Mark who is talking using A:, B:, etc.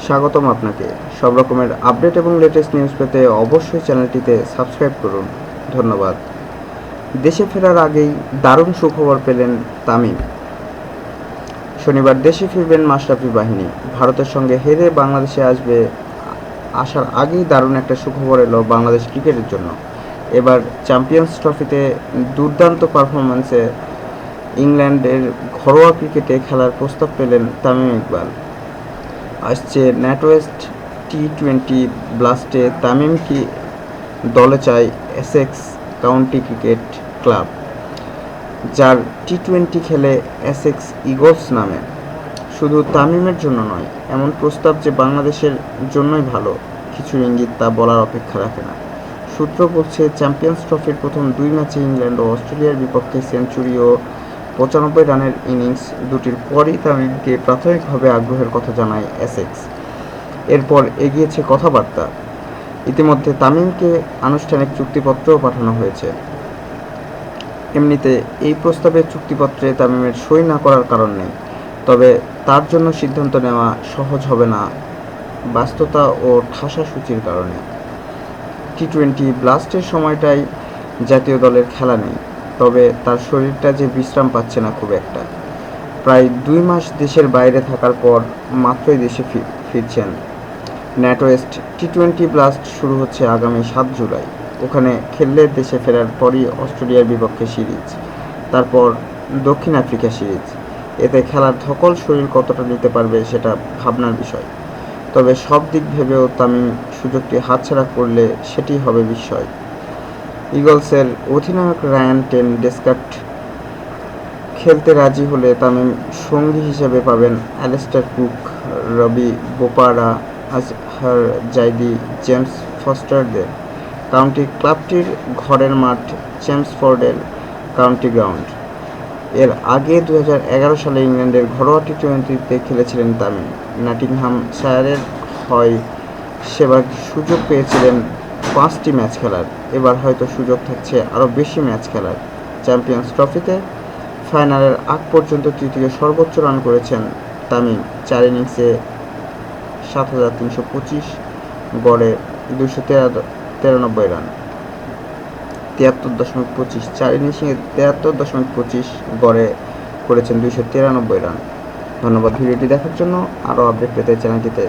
A: স্বাগতম আপনাকে। সব রকমের আপডেট এবং লেটেস্ট নিউজ পেতে অবশ্যই চ্যানেলটিতে সাবস্ক্রাইব করুন। ধন্যবাদ। দেশে ফেরার আগেই দারুণ সুখবর পেলেন তামিম। শনিবার দেশে ফিরবেন মাশরাফি বাহিনী। ভারতের সঙ্গে হেরে বাংলাদেশে আসার আগেই দারুণ একটা সুখবর এলো বাংলাদেশ ক্রিকেটের জন্য। এবার চ্যাম্পিয়ন্স ট্রফিতে দুর্দান্ত পারফরম্যান্সে ইংল্যান্ডের ঘরোয়া ক্রিকেটে খেলার প্রস্তাব পেলেন তামিম ইকবাল। আসছে ন্যাটওয়েস্ট টি-20 ব্লাস্টে তামিমকে দলে চায় এসেক্স কাউন্টি ক্রিকেট ক্লাব, যার টি-20 খেলে এসেক্স ইগলস নামে। শুধু তামিমের জন্য নয়, এমন প্রস্তাব যে বাংলাদেশের জন্যই ভালো কিছু ইঙ্গিত তা বলার অপেক্ষা রাখে না। সূত্র বলছে, চ্যাম্পিয়ন্স ট্রফির প্রথম 2 ম্যাচে ইংল্যান্ড ও অস্ট্রেলিয়ার বিপক্ষে সেঞ্চুরি ও 95 রানের ইনিংস দুটির পরই তামিমকে প্রাথমিকভাবে আগ্রহের কথা জানায় এসেক্স। এরপর এগিয়েছে কথাবার্তা। ইতিমধ্যে তামিমকে আনুষ্ঠানিক চুক্তিপত্রও পাঠানো হয়েছে। এমনিতে এই প্রস্তাবের চুক্তিপত্রে তামিমের সই না করার কারণ নেই, তবে তার জন্য সিদ্ধান্ত নেওয়া সহজ হবে না ব্যস্ততা ও ঠাসা সূচির কারণে। টি-20 ব্লাস্টের সময়টাই জাতীয় দলের খেলা নেই, তবে তার শরীরটা যে বিশ্রাম পাচ্ছে না খুব একটা। প্রায় 2 মাস দেশের বাইরে থাকার পর মাত্রই দেশে ফিরছেন। ন্যাটওয়েস্ট টি-20 ব্লাস্ট শুরু হচ্ছে আগামী 7 জুলাই। ওখানে খেললে দেশে ফেরার পরই অস্ট্রেলিয়ার বিপক্ষে সিরিজ, তারপর দক্ষিণ আফ্রিকা সিরিজ। এতে খেলার ধকল শরীর কতটা নিতে পারবে সেটা ভাবনার বিষয়। তবে সব দিক ভেবেও তামিম সুযোগটি হাতছাড়া করলে সেটি হবে বিস্ময়। ইগলসের অধিনায়ক রায়ান টেন ডেস্কাট খেলতে রাজি হলে তামিম সঙ্গী হিসেবে পাবেন অ্যালিস্টার কুক, রবি বোপারা, আজহার জাইদি, জেমস ফস্টারদের। কাউন্টি ক্লাবটির ঘরের মাঠ চেমসফোর্ডের কাউন্টি গ্রাউন্ড। এর আগে 2011 সালে ইংল্যান্ডের ঘরোয়া টি-20তে খেলেছিলেন তামিম। নটিংহ্যামশায়ারের হয়ে সেবার সুযোগ পেয়েছিলেন 5টি ম্যাচ খেলার। এবার হয়তো সুযোগ থাকছে আরও বেশি ম্যাচ খেলার। চ্যাম্পিয়ন্স ট্রফিতে ফাইনালের আগ পর্যন্ত তৃতীয় সর্বোচ্চ রান করেছেন তামিম। 4 ইনিংসে 7,325, গড়ে 293 রান, 73.25। 4 ইনিংসে 73.25 গড়ে করেছেন 293 রান। ধন্যবাদ ভিডিওটি দেখার জন্য। আরও আপডেট পেতে চ্যানেলটিতে